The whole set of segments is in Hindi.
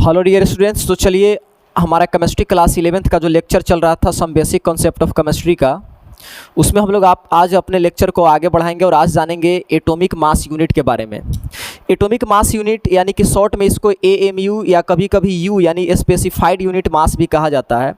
Hello dear students. तो चलिए हमारा केमिस्ट्री क्लास 11th का जो लेक्चर चल रहा था some basic concept of chemistry का, उसमें हम लोग आज अपने लेक्चर को आगे बढ़ाएंगे और आज जानेंगे एटॉमिक मास यूनिट के बारे में। एटॉमिक मास यूनिट यानी कि शॉर्ट में इसको एएमयू या कभी कभी यू यानी स्पेसिफाइड यूनिट मास भी कहा जाता है।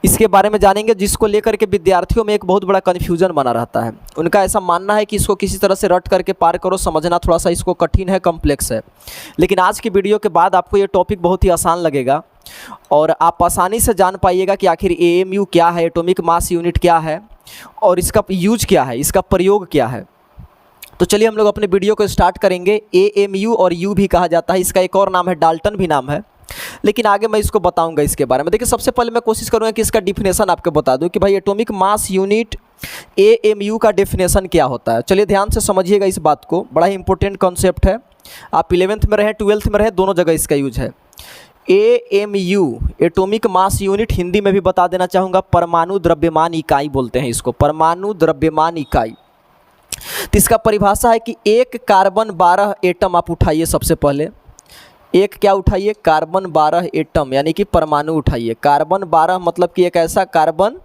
इसके बारे में जानेंगे, जिसको लेकर के विद्यार्थियों में एक बहुत बड़ा कन्फ्यूजन बना रहता है। उनका ऐसा मानना है कि इसको किसी तरह से रट करके पार करो, समझना थोड़ा सा इसको कठिन है, कॉम्प्लेक्स है। लेकिन आज की वीडियो के बाद आपको ये टॉपिक बहुत ही आसान लगेगा और आप आसानी से जान पाइएगा कि आखिर एएमयू क्या है, एटॉमिक मास यूनिट क्या है और इसका यूज क्या है, इसका प्रयोग क्या है। तो चलिए हम लोग अपने वीडियो को स्टार्ट करेंगे। एएमयू और यू भी कहा जाता है, इसका एक और नाम है, डाल्टन भी नाम है, लेकिन आगे मैं इसको बताऊंगा इसके बारे में। देखिए सबसे पहले मैं कोशिश करूंगा कि इसका डिफिनेशन आपको बता दूं कि भाई एटॉमिक मास यूनिट एएमयू का डिफिनेशन क्या होता है। चलिए ध्यान से समझिएगा इस बात को, बड़ा ही इंपॉर्टेंट कॉन्सेप्ट है। आप 11th में रहे 12th में रहे, दोनों जगह इसका यूज है। AMU atomic mass unit, Hindi में भी बता देना चाहूँगा, परमाणु द्रव्यमान इकाई बोलते हैं इसको, परमाणु द्रव्यमान इकाई। तो इसका परिभाषा है कि एक कार्बन 12 एटम आप उठाइए। सबसे पहले एक क्या उठाइए, कार्बन 12 एटम यानी कि परमाणु उठाइए। कार्बन 12 मतलब कि एक ऐसा कार्बन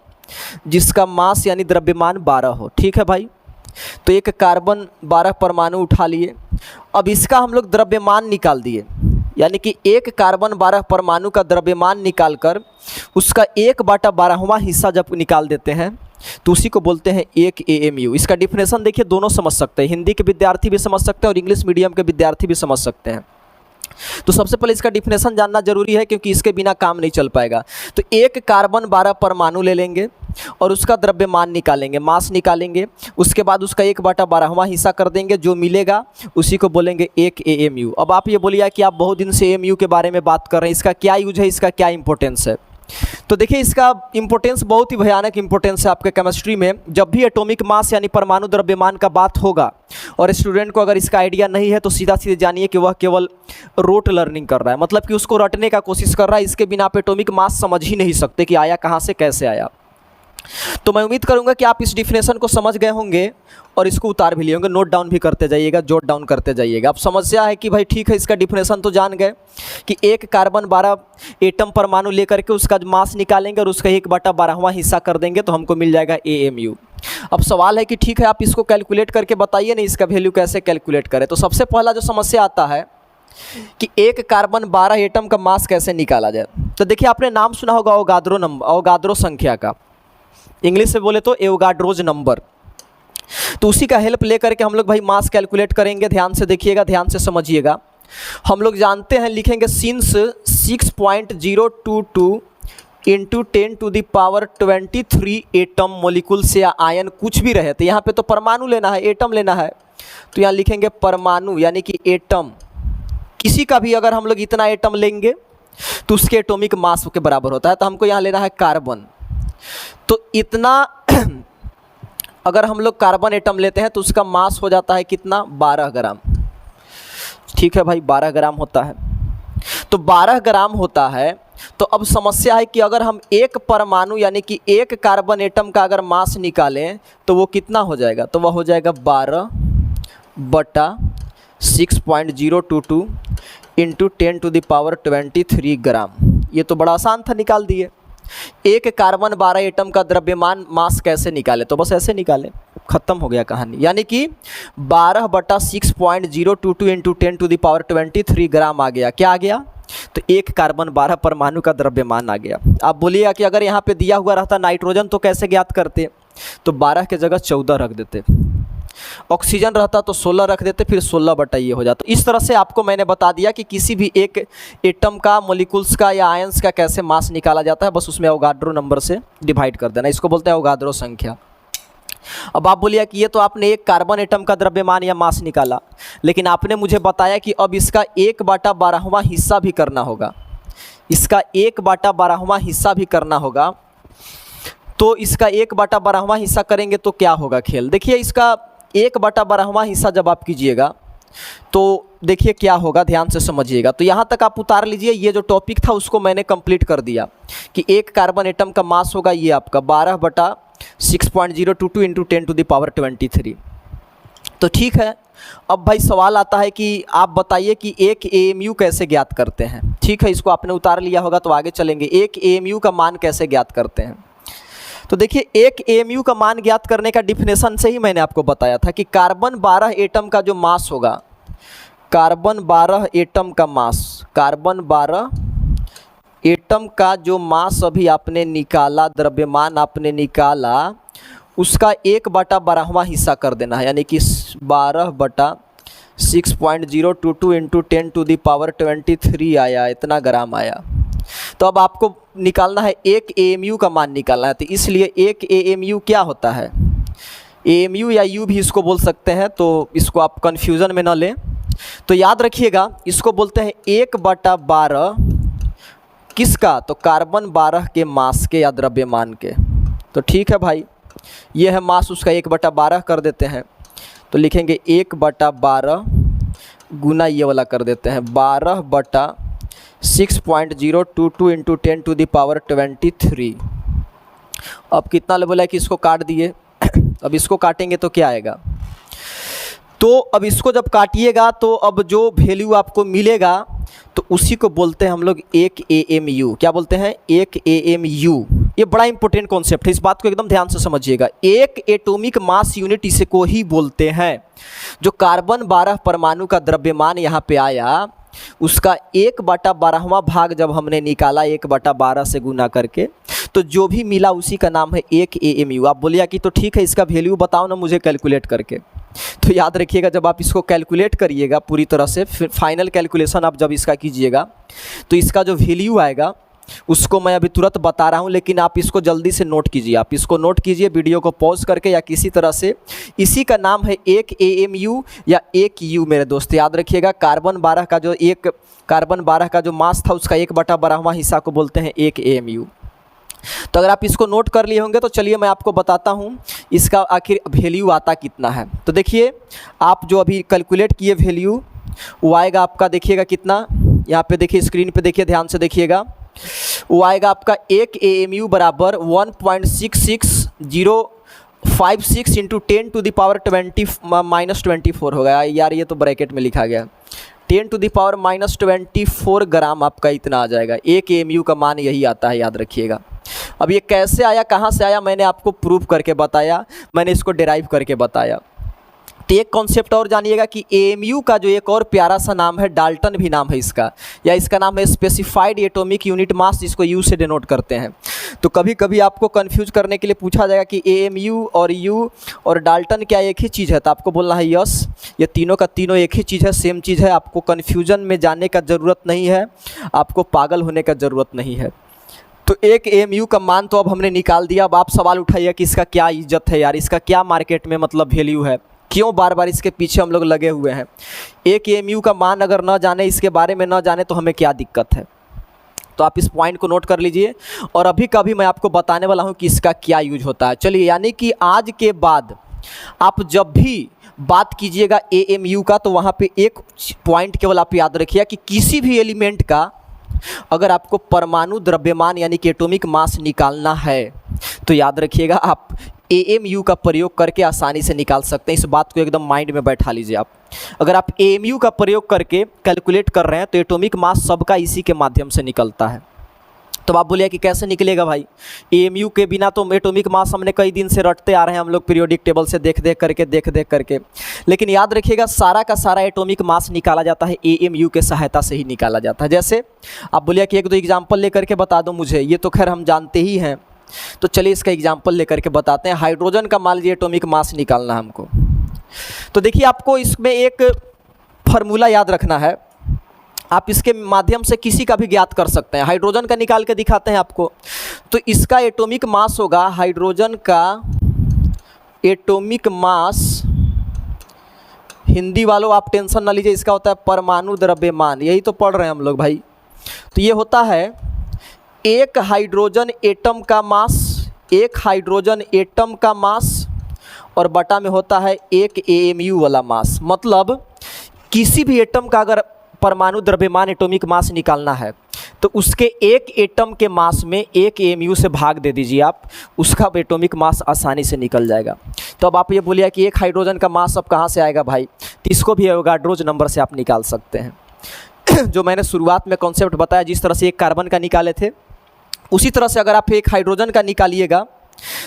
जिसका मास यानी द्रव्यमान 12 हो। ठीक है भाई, तो एक कार्बन 12 परमाणु उठा लिए। अब इसका हम लोग द्रव्यमान निकाल दिए, यानी कि एक कार्बन 12 परमाणु का द्रव्यमान निकालकर उसका 1/12वां हिस्सा जब निकाल देते हैं तो उसी को बोलते हैं एक एएमयू। इसका डिफिनेशन देखिए, दोनों समझ सकते हैं, हिंदी के विद्यार्थी भी समझ सकते हैं और इंग्लिश मीडियम के विद्यार्थी भी समझ सकते हैं। तो सबसे पहले इसका डिफिनेशन जानना जरूरी है, क्योंकि इसके बिना काम नहीं चल पाएगा। तो एक कार्बन 12 परमाणु ले लेंगे और उसका द्रव्यमान निकालेंगे, मास निकालेंगे। उसके बाद उसका 1/12वां हिस्सा कर देंगे, जो मिलेगा उसी को बोलेंगे एक एएमयू। अब आप ये बोलिए कि आप बहुत दिन से एएमयू के बारे में बात कर रहे हैं, इसका क्या यूज है, इसका क्या इंपॉर्टेंस है। तो देखिए इसका इंपॉर्टेंस बहुत ही भयानक इंपॉर्टेंस है आपके केमिस्ट्री में। जब भी एटॉमिक मास यानी परमाणु द्रव्यमान का बात होगा और स्टूडेंट को अगर इसका आइडिया नहीं है तो सीधा सीधे जानिए कि वह केवल रोट लर्निंग कर रहा है, मतलब कि उसको रटने का कोशिश कर रहा है। इसके बिना आप एटॉमिक मास समझ ही नहीं सकते कि आया कहाँ से, कैसे आया। तो मैं उम्मीद करूंगा कि आप इस डिफिनेशन को समझ गए होंगे और इसको उतार भी लिए होंगे, नोट डाउन भी करते जाइएगा, जोट डाउन करते जाइएगा। अब समस्या है कि भाई ठीक है, इसका डिफिनेशन तो जान गए कि एक कार्बन 12 एटम परमाणु लेकर के उसका मास निकालेंगे और उसका 1/12वां हिस्सा कर देंगे तो हमको मिल जाएगा एएमयू। अब सवाल है कि ठीक है, आप इसको कैलकुलेट करके बताइए ना, इसका वैल्यू कैसे कैलकुलेट करें। तो सबसे पहला जो समस्या आता है कि एक कार्बन 12 एटम का मास कैसे निकाला जाए। तो देखिए आपने नाम सुना होगा अवोगाद्रो नंबर, अवोगाद्रो संख्या का, इंग्लिश से बोले तो एवोगाड्रोज नंबर। तो उसी का हेल्प लेकर के हम लोग भाई मास कैलकुलेट करेंगे। ध्यान से देखिएगा, ध्यान से समझिएगा। हम लोग जानते हैं, लिखेंगे सिंस 6.022 इंटू 10⁻23 एटम मोलिकुल्स या आयन कुछ भी रहे। तो यहाँ पे तो परमाणु लेना है, एटम लेना है, तो यहाँ लिखेंगे परमाणु यानी कि एटम। किसी का भी अगर हम लोग इतना एटम लेंगे तो उसके एटॉमिक मास के बराबर होता है। तो हमको यहाँ लेना है कार्बन, तो इतना अगर हम लोग कार्बन एटम लेते हैं तो उसका मास हो जाता है कितना, 12 ग्राम। ठीक है भाई, 12 ग्राम होता है। तो 12 ग्राम होता है। तो अब समस्या है कि अगर हम एक परमाणु यानी कि एक कार्बन एटम का अगर मास निकालें तो वो कितना हो जाएगा, तो वह हो जाएगा 12/6.022 इंटू 10⁻23 ग्राम। ये तो बड़ा आसान था, निकाल दिए। एक कार्बन 12 एटम का द्रव्यमान मास कैसे निकाले, तो बस ऐसे निकाले, खत्म हो गया कहानी। यानी कि 12/6.022 इंटू 10⁻23 ग्राम आ गया। क्या आ गया, तो एक कार्बन 12 परमाणु का द्रव्यमान आ गया। आप बोलिएगा कि अगर यहाँ पे दिया हुआ रहता नाइट्रोजन तो कैसे ज्ञात करते, तो 12 के जगह 14 रख देते। ऑक्सीजन रहता तो 16 रख देते, फिर 16 ये हो जाता। इस तरह से आपको मैंने बता दिया कि किसी भी एक एटम का, मोलिकुल्स का या आयंस का कैसे मास निकाला जाता है। बस उसमें अवोगाड्रो नंबर से डिवाइड कर देना, इसको बोलते हैं अवोगाड्रो संख्या। अब आप बोलिए कि ये तो आपने एक कार्बन एटम का द्रव्यमान या मास निकाला, लेकिन आपने मुझे बताया कि अब इसका 1/12वां हिस्सा भी करना होगा, इसका 1/12वां हिस्सा भी करना होगा। तो इसका 1/12वां हिस्सा करेंगे तो क्या होगा खेल। देखिए इसका 1/12वां हिस्सा जब आप कीजिएगा तो देखिए क्या होगा, ध्यान से समझिएगा। तो यहाँ तक आप उतार लीजिए, ये जो टॉपिक था उसको मैंने कंप्लीट कर दिया कि एक कार्बन एटम का मास होगा ये आपका 12/6.022 इंटू 10⁻23। तो ठीक है, अब भाई सवाल आता है कि आप बताइए कि एक एएमयू कैसे ज्ञात करते हैं। ठीक है, इसको आपने उतार लिया होगा तो आगे चलेंगे। एक एएमयू का मान कैसे ज्ञात करते हैं, तो देखिए एक एएमयू का मान ज्ञात करने का डिफिनेशन से ही मैंने आपको बताया था कि कार्बन 12 एटम का जो मास होगा, कार्बन 12 एटम का मास, कार्बन 12 एटम का जो मास अभी आपने निकाला, द्रव्यमान आपने निकाला, उसका 1/12वां हिस्सा कर देना है, यानी कि 12/6.022 इंटू 10⁻23 आया, इतना ग्राम आया। तो अब आपको निकालना है एक एएमयू का मान निकालना है, तो इसलिए एक एएमयू क्या होता है, एएमयू या यू भी इसको बोल सकते हैं, तो इसको आप कन्फ्यूज़न में ना लें। तो याद रखिएगा, इसको बोलते हैं 1/12 किसका, तो कार्बन 12 के मास के या द्रव्यमान के। तो ठीक है भाई, ये है मास, उसका 1/12 कर देते हैं, तो लिखेंगे 1/12 गुना ये वाला कर देते हैं 12/6.022 इंटू 10⁻23। अब कितना लेवल है कि इसको काट दिए। अब इसको काटेंगे तो क्या आएगा, तो अब इसको जब काटिएगा तो अब जो वैल्यू आपको मिलेगा तो उसी को बोलते हैं हम लोग एक एएमयू। क्या बोलते हैं, एक एएमयू। ये बड़ा इंपॉर्टेंट कॉन्सेप्ट है, इस बात को एकदम ध्यान से समझिएगा। एक एटॉमिक मास यूनिट इसे को ही बोलते हैं। जो कार्बन 12 परमाणु का द्रव्यमान यहाँ पे आया, उसका 1/12वां भाग जब हमने निकाला 1/12 से गुना करके, तो जो भी मिला उसी का नाम है एक एएमयू। आप बोलिए कि तो ठीक है, इसका वैल्यू बताओ ना मुझे कैलकुलेट करके। तो याद रखिएगा, जब आप इसको कैलकुलेट करिएगा पूरी तरह से, फिर फाइनल कैलकुलेशन आप जब इसका कीजिएगा तो इसका जो वैल्यू आएगा उसको मैं अभी तुरंत बता रहा हूँ, लेकिन आप इसको जल्दी से नोट कीजिए। आप इसको नोट कीजिए वीडियो को पॉज करके या किसी तरह से। इसी का नाम है एक एएमयू या एक यू। मेरे दोस्त याद रखिएगा, कार्बन 12 का जो मास था उसका 1/12वां हिस्सा को बोलते हैं एक एएमयू। तो अगर आप इसको नोट कर लिए होंगे तो चलिए मैं आपको बताता हूँ इसका आखिर वैल्यू आता कितना है। तो देखिए, आप जो अभी कैलकुलेट किए वैल्यू, वो आएगा आपका, देखिएगा कितना, यहाँ पे देखिए स्क्रीन पे देखिए, ध्यान से देखिएगा, वो आएगा आपका एक एएमयू बराबर 1.66056 इंटू 10⁻20⁻24 होगा। यार ये तो ब्रैकेट में लिखा गया, 10⁻24 ग्राम आपका इतना आ जाएगा। एक एएमयू का मान यही आता है, याद रखिएगा। अब ये कैसे आया, कहाँ से आया, मैंने आपको प्रूव करके बताया, मैंने इसको डिराइव करके बताया। तो एक कॉन्सेप्ट और जानिएगा कि एएमयू का जो एक और प्यारा सा नाम है, डाल्टन भी नाम है इसका, या इसका नाम है स्पेसिफाइड एटॉमिक यूनिट मास, जिसको यू से डिनोट करते हैं। तो कभी कभी आपको कंफ्यूज करने के लिए पूछा जाएगा कि एएमयू और यू और डाल्टन क्या एक ही चीज़ है, तो आपको बोलना है यस, ये तीनों का तीनों एक ही चीज़ है, सेम चीज़ है। आपको कन्फ्यूजन में जाने का ज़रूरत नहीं है, आपको पागल होने का ज़रूरत नहीं है। तो एक एएमयू का मान तो अब हमने निकाल दिया। अब आप सवाल उठाइए कि इसका क्या इज्जत है यार, इसका क्या मार्केट में मतलब वैल्यू है, क्यों बार बार इसके पीछे हम लोग लगे हुए हैं। एक एएमयू का मान अगर न जाने, इसके बारे में न जाने, तो हमें क्या दिक्कत है। तो आप इस पॉइंट को नोट कर लीजिए, और अभी कभी मैं आपको बताने वाला हूँ कि इसका क्या यूज होता है। चलिए, यानी कि आज के बाद आप जब भी बात कीजिएगा एएमयू का, तो वहाँ पे एक पॉइंट केवल आप याद रखिए कि किसी भी एलिमेंट का अगर आपको परमाणु द्रव्यमान यानी कि एटॉमिक मास निकालना है, तो याद रखिएगा आप एएमयू का प्रयोग करके आसानी से निकाल सकते हैं। इस बात को एकदम माइंड में बैठा लीजिए आप। अगर आप एएमयू का प्रयोग करके कैलकुलेट कर रहे हैं तो एटॉमिक मास सबका इसी के माध्यम से निकलता है। तो आप बोलिए कि कैसे निकलेगा भाई, एएमयू के बिना तो एटॉमिक मास हमने कई दिन से रटते आ रहे हैं हम लोग पीरियोडिक टेबल से देख देख करके। लेकिन याद रखिएगा, सारा का सारा एटॉमिक मास निकाला जाता है एएमयू के सहायता से ही निकाला जाता है। जैसे आप बोलिए कि एक दो एग्जाम्पल लेकर के बता दो मुझे, ये तो खैर हम जानते ही हैं, तो चलिए इसका एग्जाम्पल लेकर के बताते हैं। हाइड्रोजन का मान लीजिए एटॉमिक मास निकालना है हमको, तो देखिए आपको इसमें एक फार्मूला याद रखना है, आप इसके माध्यम से किसी का भी ज्ञात कर सकते हैं। हाइड्रोजन का निकाल के दिखाते हैं आपको। तो इसका एटॉमिक मास होगा, हाइड्रोजन का एटॉमिक मास, हिंदी वालों आप टेंशन ना लीजिए, इसका होता है परमाणु द्रव्यमान, यही तो पढ़ रहे हैं हम लोग भाई। तो ये होता है एक हाइड्रोजन एटम का मास, एक हाइड्रोजन एटम का मास, और बटा में होता है एक एएमयू वाला मास। मतलब किसी भी एटम का अगर परमाणु द्रव्यमान एटॉमिक मास निकालना है तो उसके एक एटम के मास में एक एमयू से भाग दे दीजिए आप, उसका एटॉमिक मास आसानी से निकल जाएगा। तो अब आप ये बोलिए कि एक हाइड्रोजन का मास अब कहाँ से आएगा भाई, तो इसको भी एवोगाड्रोज नंबर से आप निकाल सकते हैं। जो मैंने शुरुआत में कॉन्सेप्ट बताया, जिस तरह से एक कार्बन का निकाले थे, उसी तरह से अगर आप एक हाइड्रोजन का निकालिएगा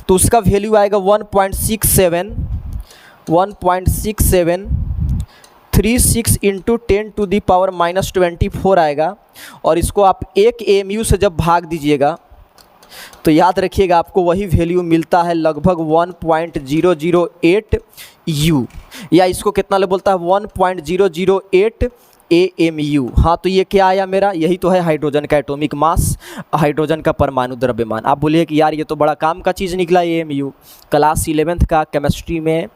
तो उसका वैल्यू आएगा 1.6736 इंटू 10⁻⁻24 आएगा। और इसको आप एक एमयू से जब भाग दीजिएगा तो याद रखिएगा आपको वही वैल्यू मिलता है लगभग 1.008 यू, या इसको कितना ले बोलता है 1.008 AMU। हाँ, तो ये क्या आया मेरा, यही तो है हाइड्रोजन का एटॉमिक मास, हाइड्रोजन का परमाणु द्रव्यमान। आप बोलिए कि यार ये तो बड़ा काम का चीज़ निकला AMU, क्लास 11th का केमिस्ट्री में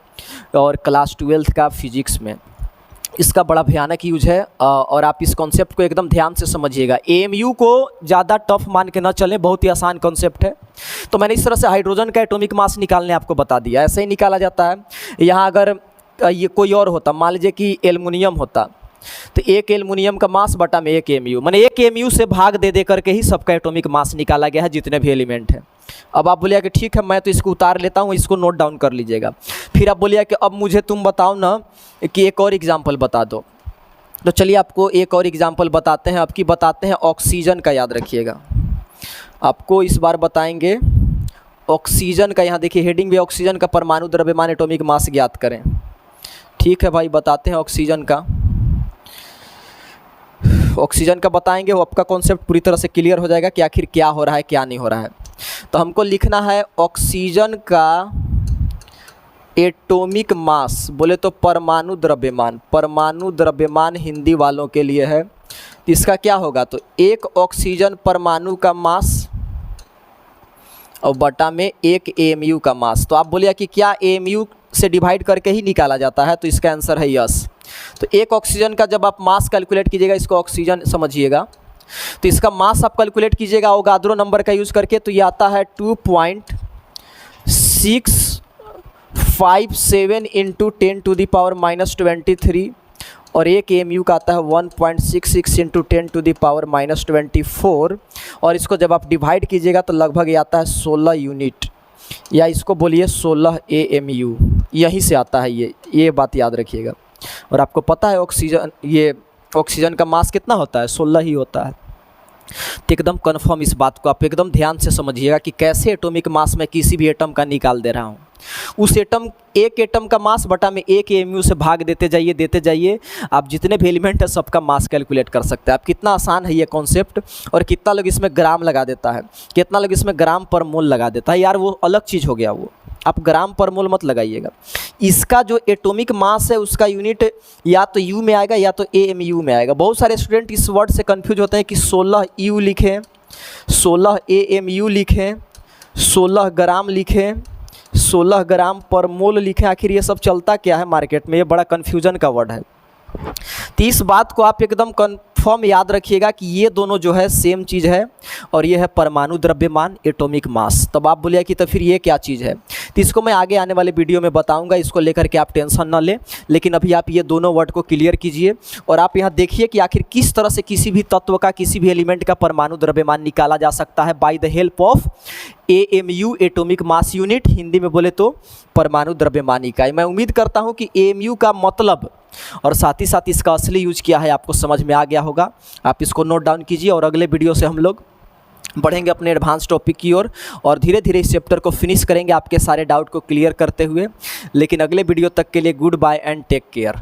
और क्लास 12th का फिजिक्स में इसका बड़ा भयानक यूज है। और आप इस कॉन्सेप्ट को एकदम ध्यान से समझिएगा। AMU को ज़्यादा टफ मान के न चलें, बहुत ही आसान कॉन्सेप्ट है। तो मैंने इस तरह से हाइड्रोजन का एटॉमिक मास निकालने आपको बता दिया, ऐसे ही निकाला जाता है। यहाँ अगर ये कोई और होता, मान लीजिए कि एल्युमिनियम होता, तो एक एल्युमिनियम का मास बटा में एक AMU, मैंने एक AMU से भाग दे करके ही सबका एटॉमिक मास निकाला गया है, जितने भी एलिमेंट हैं। अब आप बोलिए कि ठीक है, मैं तो इसको उतार लेता हूँ, इसको नोट डाउन कर लीजिएगा। फिर आप बोलिए कि अब मुझे तुम बताओ ना कि एक और एग्जाम्पल बता दो। तो चलिए आपको एक और एग्जाम्पल बताते हैं। आपकी बताते हैं ऑक्सीजन का, याद रखिएगा। आपको इस बार बताएंगे ऑक्सीजन का। यहाँ देखिए हेडिंग भी, ऑक्सीजन का परमाणु द्रव्यमान एटॉमिक मास ज्ञात करें। ठीक है भाई, बताते हैं ऑक्सीजन का। ऑक्सीजन का बताएंगे, वो आपका कॉन्सेप्ट पूरी तरह से क्लियर हो जाएगा कि आखिर क्या हो रहा है क्या नहीं हो रहा है। तो हमको लिखना है ऑक्सीजन का एटॉमिक मास, बोले तो परमाणु द्रव्यमान। परमाणु द्रव्यमान हिंदी वालों के लिए है। इसका क्या होगा, तो एक ऑक्सीजन परमाणु का मास और बटा में एक AMU का मास। तो आप बोलिए कि क्या AMU से डिवाइड करके ही निकाला जाता है, तो इसका आंसर है यस। तो एक ऑक्सीजन का जब आप मास कैलकुलेट कीजिएगा, इसको ऑक्सीजन समझिएगा, तो इसका मास आप कैलकुलेट कीजिएगा अवोगाद्रो नंबर का यूज़ करके, तो ये आता है 2.657 इंटू 10⁻⁻23 और एक AMU का आता है 1.66 इंटू 10⁻⁻24। और इसको जब आप डिवाइड कीजिएगा तो लगभग ये आता है 16 यूनिट, या इसको बोलिए 16 AMU, यहीं से आता है ये बात याद रखिएगा। और आपको पता है ऑक्सीजन का मास कितना होता है, 16 ही होता है। तो एकदम कन्फर्म इस बात को आप एकदम ध्यान से समझिएगा कि कैसे एटॉमिक मास में किसी भी एटम का निकाल दे रहा हूँ। उस एक एटम का मास बटा में एक AMU से भाग देते जाइए, आप जितने भी एलिमेंट है सबका मास कैलकुलेट कर सकते हैं आप। कितना आसान है ये कॉन्सेप्ट, और कितना लोग इसमें ग्राम लगा देता है, कितना लोग इसमें ग्राम पर मोल लगा देता है। यार वो अलग चीज़ हो गया, वो आप ग्राम पर मोल मत लगाइएगा। इसका जो एटॉमिक मास है उसका यूनिट या तो यू में आएगा या तो AMU में आएगा। बहुत सारे स्टूडेंट इस वर्ड से कंफ्यूज होते हैं कि 16 U लिखें, 16 AMU लिखें, 16 ग्राम लिखें, 16 ग्राम पर मोल लिखें। आखिर ये सब चलता क्या है मार्केट में, ये बड़ा कन्फ्यूजन का वर्ड है। तो इस बात को आप एकदम कन्फर्म याद रखिएगा कि ये दोनों जो है सेम चीज़ है, और ये है परमाणु द्रव्यमान एटॉमिक मास। तब आप बोलिए कि तो फिर ये क्या चीज़ है, तो इसको मैं आगे आने वाले वीडियो में बताऊंगा, इसको लेकर के आप टेंशन ना लें। लेकिन अभी आप ये दोनों वर्ड को क्लियर कीजिए, और आप यहाँ देखिए कि आखिर किस तरह से किसी भी तत्व का, किसी भी एलिमेंट का परमाणु द्रव्यमान निकाला जा सकता है by the help of AMU atomic mass unit, Hindi में बोले तो परमाणु द्रव्यमान इकाई। मैं उम्मीद करता हूँ कि AMU का मतलब और साथ ही साथ इसका असली यूज क्या है आपको समझ में आ गया होगा। आप इसको नोट डाउन कीजिए, और अगले वीडियो से हम लोग बढ़ेंगे अपने एडवांस टॉपिक की ओर, और धीरे धीरे इस चैप्टर को फिनिश करेंगे आपके सारे डाउट को क्लियर करते हुए। लेकिन अगले वीडियो तक के लिए good bye and take care.